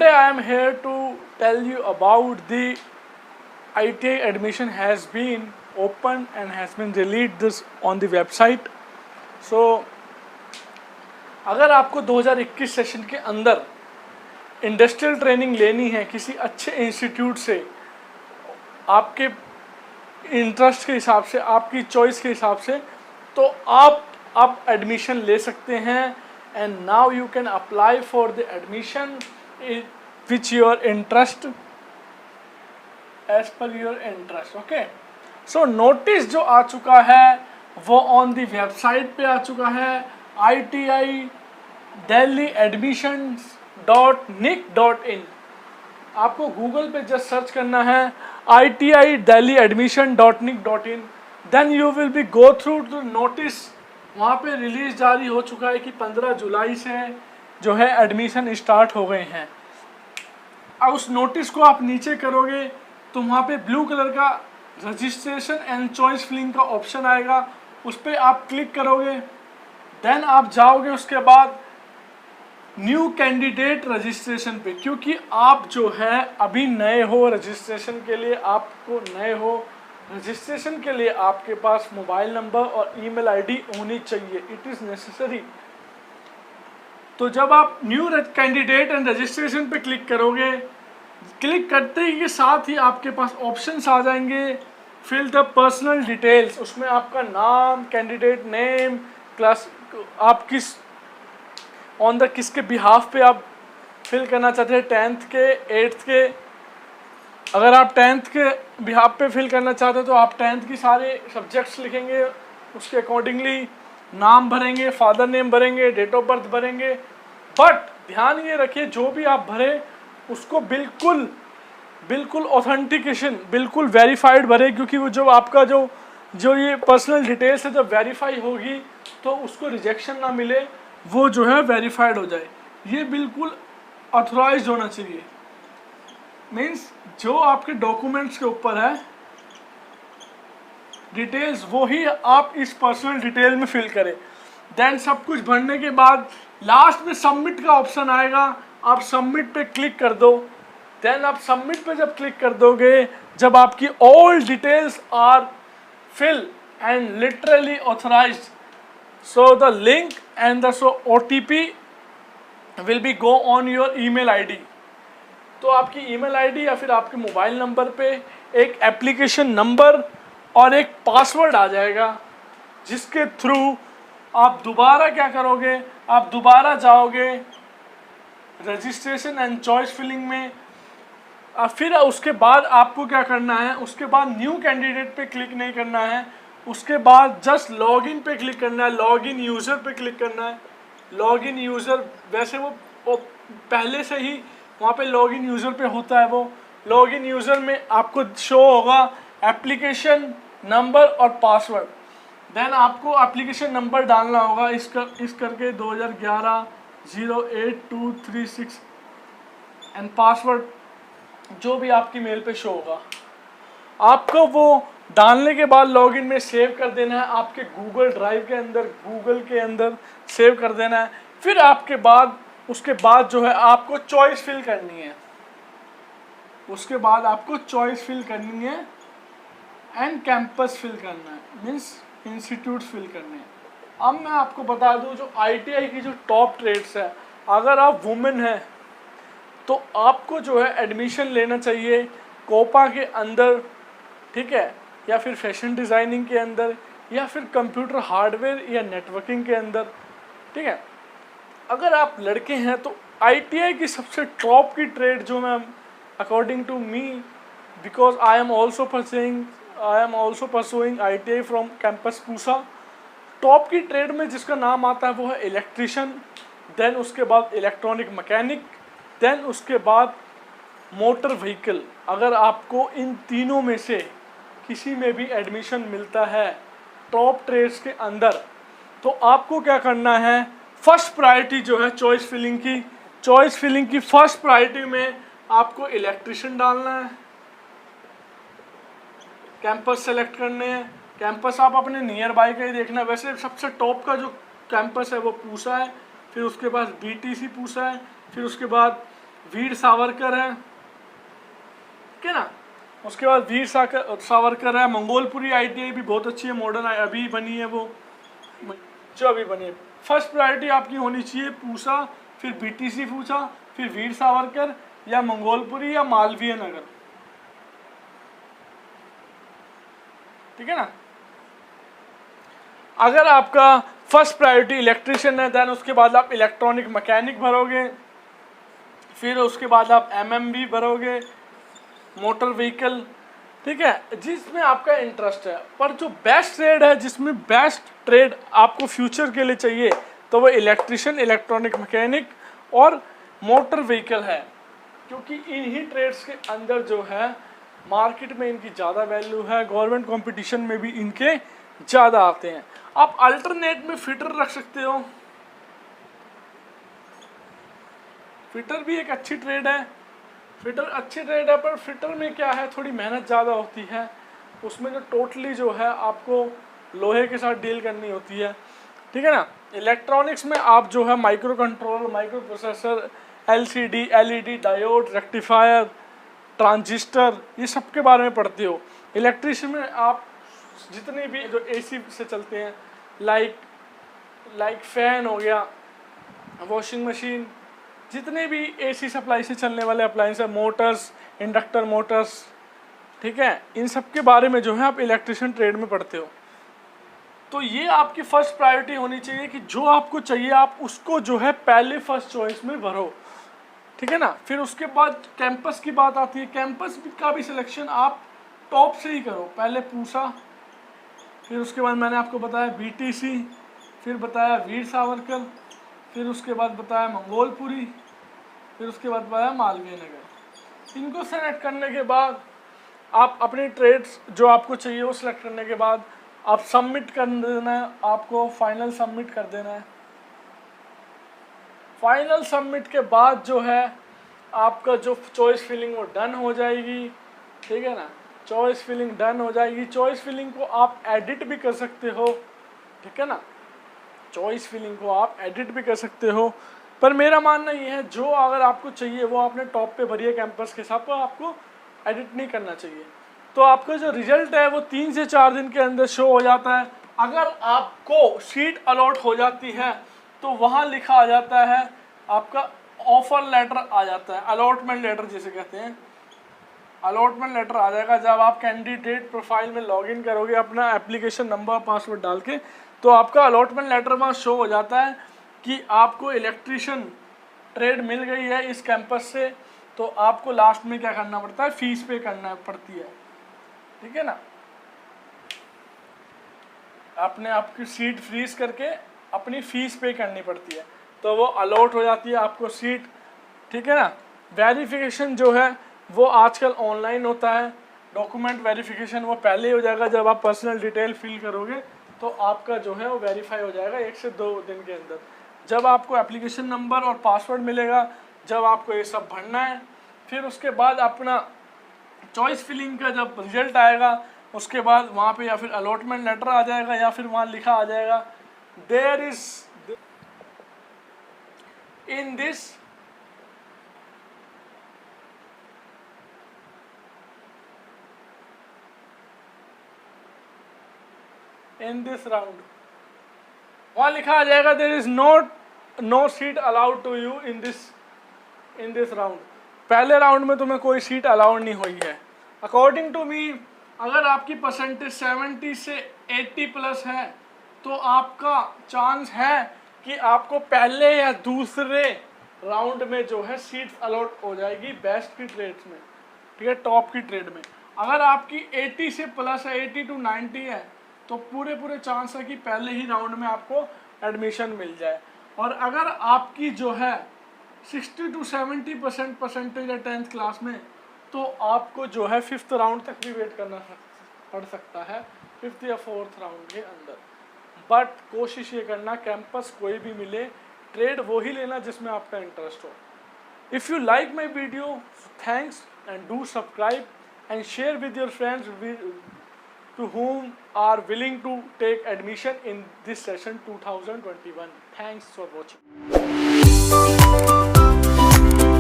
Today I am here to tell you about the ITI admission has been opened and has been released this on the website. So अगर आपको 2021 session के अंदर industrial training लेनी है किसी अच्छे institute से, आपके इंटरेस्ट के हिसाब से, आपकी चॉइस के हिसाब से, तो आप एडमिशन ले सकते हैं. And now you can apply for the admission which your interest as per your interest. Okay, so notice जो आ चुका है वो ऑन दी वेबसाइट पे आ चुका है, ITI Delhi admissions.nic.in. आपको गूगल पे जस्ट सर्च करना है ITI Delhi admission.nic.in. Then you will be go through the notice. वहाँ पे रिलीज जारी हो चुका है कि 15 जुलाई से जो है एडमिशन स्टार्ट हो गए हैं. अब उस नोटिस को आप नीचे करोगे तो वहाँ पे ब्लू कलर का रजिस्ट्रेशन एंड चॉइस फिलिंग का ऑप्शन आएगा, उस पर आप क्लिक करोगे. देन आप जाओगे उसके बाद न्यू कैंडिडेट रजिस्ट्रेशन पे, क्योंकि आप जो है अभी नए हो रजिस्ट्रेशन के लिए, रजिस्ट्रेशन के लिए आपके पास मोबाइल नंबर और ईमेल आईडी होनी चाहिए. It is necessary. तो जब आप न्यू कैंडिडेट एंड रजिस्ट्रेशन पे क्लिक करोगे, क्लिक करते ही के साथ ही आपके पास ऑप्शंस आ जाएंगे. फिल द पर्सनल डिटेल्स, उसमें आपका नाम, कैंडिडेट नेम, क्लास, आप किस ऑन द किसके बिहाफ पे आप फिल करना चाहते हैं, 10th के 8th के. अगर आप 10th के बिहाफ पे फिल करना चाहते हो तो आप 10th की सारे सब्जेक्ट्स लिखेंगे, उसके अकॉर्डिंगली नाम भरेंगे, फादर नेम भरेंगे, डेट ऑफ बर्थ भरेंगे. बट ध्यान ये रखिए जो भी आप भरे उसको बिल्कुल ऑथेंटिकेशन, बिल्कुल वेरीफाइड भरे, क्योंकि वो जो आपका जो ये पर्सनल डिटेल्स है जब वेरीफाई होगी तो उसको रिजेक्शन ना मिले, वो जो है वेरीफाइड हो जाए. ये बिल्कुल ऑथराइज्ड होना चाहिए. मीन्स जो आपके डॉक्यूमेंट्स के ऊपर है डिटेल्स वो ही आप इस पर्सनल डिटेल में फिल करें. देन सब कुछ भरने के बाद लास्ट में सबमिट का ऑप्शन आएगा, आप सबमिट पे क्लिक कर दो. देन आप सबमिट पे जब क्लिक कर दोगे, जब आपकी all details are fill and literally authorized, so the link and the OTP will be go on your email ID. तो आपकी ईमेल आईडी या फिर आपके मोबाइल नंबर पे एक एप्लीकेशन नंबर और एक पासवर्ड आ जाएगा, जिसके थ्रू आप दोबारा क्या करोगे, आप दोबारा जाओगे रजिस्ट्रेशन एंड चॉइस फिलिंग में. फिर उसके बाद आपको क्या करना है, उसके बाद न्यू कैंडिडेट पे क्लिक नहीं करना है, उसके बाद जस्ट लॉगिन पे क्लिक करना है, लॉगिन यूज़र पे क्लिक करना है. लॉगिन यूज़र वैसे वो पहले से ही वहाँ पे लॉगिन यूज़र पे होता है. वो लॉगिन यूज़र में आपको शो होगा एप्लीकेशन नंबर और पासवर्ड. देन आपको एप्लीकेशन नंबर डालना होगा इस करके 2011 08236 एंड पासवर्ड जो भी आपकी मेल पे शो होगा. आपको वो डालने के बाद लॉगिन में सेव कर देना है, आपके गूगल ड्राइव के अंदर, गूगल के अंदर सेव कर देना है. फिर उसके बाद जो है आपको चॉइस फिल करनी है, एंड कैंपस फिल करना है, मीन्स इंस्टीट्यूट फिल करने हैं. अब मैं आपको बता दूं जो ITI की जो टॉप ट्रेड्स है, अगर आप वुमेन हैं तो आपको जो है एडमिशन लेना चाहिए कोपा के अंदर, ठीक है, या फिर फैशन डिज़ाइनिंग के अंदर, या फिर कंप्यूटर हार्डवेयर या नेटवर्किंग के अंदर, ठीक है. अगर आप लड़के हैं तो ITI की सबसे टॉप की ट्रेड जो मैं according to me, because I am also pursuing ITI from campus Pusa, top की ट्रेड में जिसका नाम आता है वो है इलेक्ट्रिशियन. देन उसके बाद इलेक्ट्रॉनिक मैकेनिक, देन उसके बाद मोटर व्हीकल. अगर आपको इन तीनों में से किसी में भी एडमिशन मिलता है टॉप ट्रेड्स के अंदर, तो आपको क्या करना है, फर्स्ट प्रायोरिटी जो है चॉइस फिलिंग की फर्स्ट प्रायोरिटी में आपको इलेक्ट्रिशियन डालना है. कैंपस सेलेक्ट करने हैं. कैंपस आप अपने नियर बाय का ही देखना. वैसे सबसे टॉप का जो कैंपस है वो पूसा है, फिर उसके बाद BTC पूसा है, फिर उसके बाद वीर सावरकर है, ठीक है ना। उसके बाद वीर सावरकर है, मंगोलपुरी ITI भी बहुत अच्छी है, मॉडर्न अभी बनी है वो, जो अभी बनी है। फर्स्ट प्रायोरिटी आपकी होनी चाहिए पूसा, फिर BTC पूसा, फिर वीर सावरकर या मंगोलपुरी या मालवीय नगर, ठीक है ना। अगर आपका फर्स्ट प्रायोरिटी इलेक्ट्रिशियन है, देन उसके बाद आप इलेक्ट्रॉनिक मैकेनिक भरोगे, फिर उसके बाद आप MMB भरोगे, मोटर व्हीकल, ठीक है, जिसमें आपका इंटरेस्ट है। पर जो बेस्ट ट्रेड है, जिसमें बेस्ट ट्रेड आपको फ्यूचर के लिए चाहिए, तो वो इलेक्ट्रिशियन, इलेक्ट्रॉनिक मैकेनिक और मोटर व्हीकल है, क्योंकि इन्हीं ट्रेड्स के अंदर जो है मार्केट में इनकी ज़्यादा वैल्यू है, गवर्नमेंट कंपटीशन में भी इनके ज़्यादा आते हैं। आप अल्टरनेट में फिटर रख सकते हो, फिटर भी एक अच्छी ट्रेड है, फिटर अच्छी ट्रेड है, पर फिटर में क्या है, थोड़ी मेहनत ज़्यादा होती है, उसमें जो टोटली जो है आपको लोहे के साथ डील करनी होती है, ठीक है ना। इलेक्ट्रॉनिक्स में आप जो है micro controller, micro processor, LCD, LED, diode, rectifier, transistor, ये सब के बारे में पढ़ते हो। इलेक्ट्रिशियन में आप जितने भी जो AC से चलते हैं, लाइक फैन हो गया, वॉशिंग मशीन, जितने भी AC सप्लाई से चलने वाले अप्लायंस है, मोटर्स, इंडक्टर मोटर्स, ठीक है, इन सब के बारे में जो है आप इलेक्ट्रिशियन ट्रेड में पढ़ते हो। तो ये आपकी फर्स्ट प्रायोरिटी होनी चाहिए कि जो आपको चाहिए आप उसको जो है पहले फर्स्ट चॉइस में भरो, ठीक है ना। फिर उसके बाद कैंपस की बात आती है, कैंपस का भी सिलेक्शन आप टॉप से ही करो, पहले पूसा, फिर उसके बाद मैंने आपको बताया BTC, फिर बताया वीर सावरकर, फिर उसके बाद बताया मंगोलपुरी, फिर उसके बाद बताया मालवीय नगर। इनको सेलेक्ट करने के बाद आप अपनी ट्रेड्स जो आपको चाहिए वो सिलेक्ट करने के बाद आप सबमिट कर देना है, आपको फाइनल सबमिट कर देना है। फाइनल सबमिट के बाद जो है आपका जो चॉइस फिलिंग वो डन हो जाएगी, ठीक है ना। चॉइस फिलिंग डन हो जाएगी, चॉइस फिलिंग को आप एडिट भी कर सकते हो, ठीक है ना, चॉइस फिलिंग को आप एडिट भी कर सकते हो। पर मेरा मानना ये है, जो अगर आपको चाहिए वो आपने टॉप पे भरिए कैंपस के साथ, तो आपको एडिट नहीं करना चाहिए। तो आपका जो रिजल्ट है वो 3 से 4 दिन के अंदर शो हो जाता है। अगर आपको सीट अलॉट हो जाती है तो वहाँ लिखा आ जाता है आपका ऑफर लेटर आ जाता है, अलॉटमेंट लेटर जिसे कहते हैं, अलॉटमेंट लेटर आ जाएगा। जब आप कैंडिडेट प्रोफाइल में लॉगिन करोगे अपना एप्लीकेशन नंबर पासवर्ड डाल के, तो आपका अलॉटमेंट लेटर वहाँ शो हो जाता है कि आपको इलेक्ट्रिशियन ट्रेड मिल गई है इस कैंपस से। तो आपको लास्ट में क्या करना पड़ता है, फीस पे करना पड़ती है, ठीक है ना। आपने आपकी सीट फ्रीज करके अपनी फीस पे करनी पड़ती है, तो वो अलॉट हो जाती है आपको सीट, ठीक है ना। वेरिफिकेशन जो है वो आजकल ऑनलाइन होता है, डॉक्यूमेंट वेरिफिकेशन वो पहले ही हो जाएगा। जब आप पर्सनल डिटेल फिल करोगे तो आपका जो है वो वेरीफाई हो जाएगा 1 से 2 दिन के अंदर। जब आपको एप्लीकेशन नंबर और पासवर्ड मिलेगा, जब आपको ये सब भरना है, फिर उसके बाद अपना चॉइस फिलिंग का जब रिजल्ट आएगा, उसके बाद वहाँ पे या फिर अलॉटमेंट लेटर आ जाएगा या फिर वहाँ लिखा आ जाएगा there is in this round, वहाँ लिखा आ जाएगा there is no seat allowed to you in this round. पहले राउंड में तुम्हें कोई सीट अलाउड नहीं हुई है। अकॉर्डिंग टू मी, अगर आपकी परसेंटेज 70 से 80 प्लस है तो आपका चांस है कि आपको पहले या दूसरे राउंड में जो है सीट्स अलॉट हो जाएगी बेस्ट की ट्रेड्स में, ठीक है, टॉप की ट्रेड में। अगर आपकी 80 से प्लस है, 80 to 90 है, तो पूरे चांस है कि पहले ही राउंड में आपको एडमिशन मिल जाए। और अगर आपकी जो है 60 to 70% परसेंटेज है 10th क्लास में, तो आपको जो है 5th राउंड तक भी वेट करना पड़ सकता है, 5th या 4th राउंड के अंदर। बट कोशिश ये करना कैंपस कोई भी मिले, ट्रेड वो ही लेना जिसमें आपका इंटरेस्ट हो। If you like my video, thanks and do subscribe and share with your friends to whom are willing to take admission in this session 2021. Thanks for watching.